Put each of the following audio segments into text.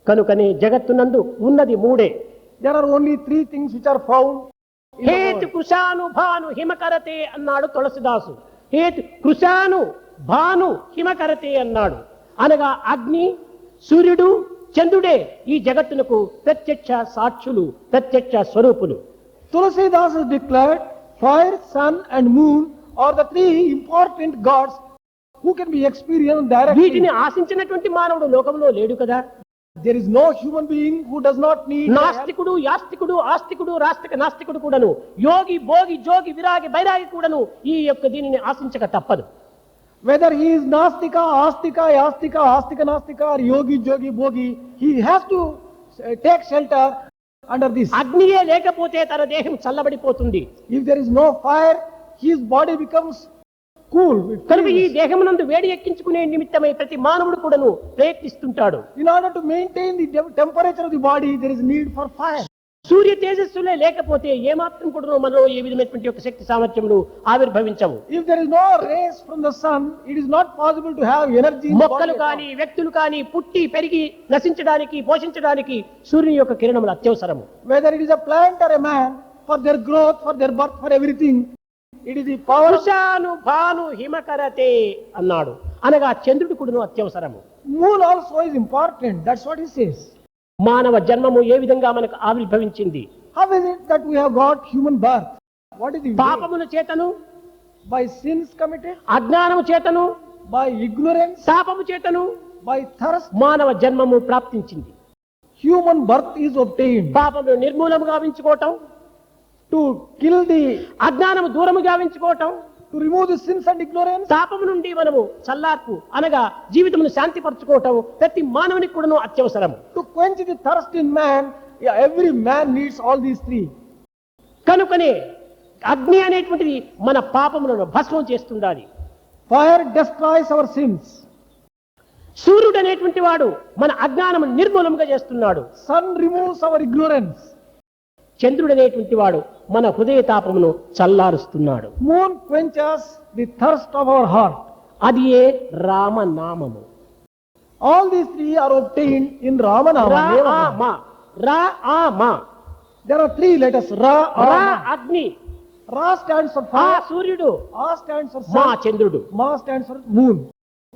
కనుకనే జగత్తునందు ఉన్నది మూడే. There are only three things which are found. హేతు కృషాను భాను హిమకరతే అన్నాడు తులసిదాసు. హేతు కృషాను భాను హిమకరతే అన్నాడు. అనగా అగ్ని, సూర్యుడు, చంద్రుడే ఈ జగత్తునకు ప్రత్యక్ష సాక్షులు, ప్రత్యక్ష స్వరూపులు. Tulsidas has declared fire, sun and moon are the three important gods who can be experienced directly. వీటిని ఆశించినటువంటి మానవుడు లోకంలో లేడు కదా. There is no human being who does not need నాస్తికుడు, యాస్తికుడు, ఆస్తికుడు, రాస్తిక నాస్తికుడు కూడాను, యోగి, భోగి, జోగి, విరాగి, బైరాగి కూడాను ఈ యొక్క దీనిని ఆశించక తప్పదు. whether he is Nastika, Astika, Yastika, Astika, Nastika or Yogi, Jogi, Bogi, he has to take shelter under this. అగ్నియే లేకపోతే తన దేహం చల్లబడిపోతుంది. If there is no fire, his body becomes cool. కనుక ఈ దేహమునందు వేడి ఎక్కించుకునే నిమిత్తమై ప్రతి మానవుడు కూడాను ప్రయత్నిస్తుంటాడు. In order to maintain the temperature of the body, there is need for fire. సూర్య తేజస్సులే లేకపోతే ఏమాత్రం కూడా మనలో ఏ విధమైనటువంటి యొక్క శక్తి సామర్థ్యములు ఆవిర్భవించవు. If there is no rays from the sun, it is not possible to have energy. మొక్కలు కానీ వ్యక్తులు కానీ పుట్టి పెరిగి నశించడానికి, పోషించడానికి సూర్యుని యొక్క కిరణములు అత్యవసరము. Whether it is a plant or a man, for their growth, for their birth, for everything, it is the power. కృషాను Bhanu హిమకరతే అన్నాడు. అనగా చంద్రుడు కూడాను అత్యవసరము. Moon also is important. That's what he says. మానవ జన్మము ఏ విధంగా మనకు ఆవిర్భవించింది? How is it that we have got human birth? What is the way? పాపముల చేతను, By sins committed, అజ్ఞానము చేతను, by ignorance, శాపము చేతను by thirst, మానవ జన్మము ప్రాప్తించింది. human birth is obtained. పాపమును నిర్మూలము గావించుకోవటం, To kill the, అజ్ఞానము దూరము గావించుకోవటం, to remove the sins and ignorance, శాపము నుండి మనము చల్లార్పు అనగా జీవితమును శాంతిపరచుకోవటం ప్రతి మానవునికి కూడాను అత్యవసరము. to quench the thirst in man, every man needs all these three. కనుకనే అగ్ని అనేటువంటిది మన పాపములను భస్మం చేస్తుండాలి. Fire destroys our sins. సూర్యుడు అనేటువంటి వాడు మన అజ్ఞానము నిర్మూలముగా చేస్తున్నాడు. Sun removes our ignorance. చంద్రుడు అనేటువంటి వాడు మన హృదయ తాపమును చల్లారుస్తున్నాడు. Moon quenches the thirst of our heart. అది ఏ రామనామము. All these three are obtained in Ramanama. Rama. There are three letters. Ra, రా Ama. అగ్ని, Ra stands for ఆ fire. సూర్యుడు, A stands for మా sun. చంద్రుడు. Ma stands for moon.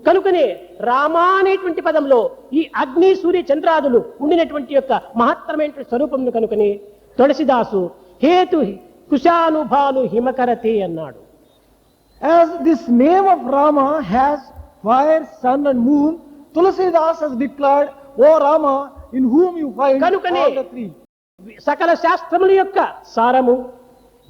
కనుకనే రామా అనేటువంటి పదంలో ఈ అగ్ని, సూర్య, చంద్రాదులు ఉండినటువంటి యొక్క మహత్తరమైన స్వరూపం కనుకనే తులసిదాసు హేతు కుశానుభాను హిమకరతే అన్నాడు. As this name of Rama has fire, sun and moon, Tulsidas has declared, O Rama, in whom you find కనుకనే all the three. సకల శాస్త్రముల యొక్క సారము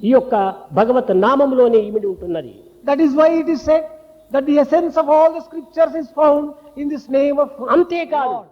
ఈ యొక్క భగవత్ నామములోనే ఇమిడి ఉంటున్నది. That is why it is said that the essence of all the scriptures is found in this name of అంతేకాదు God.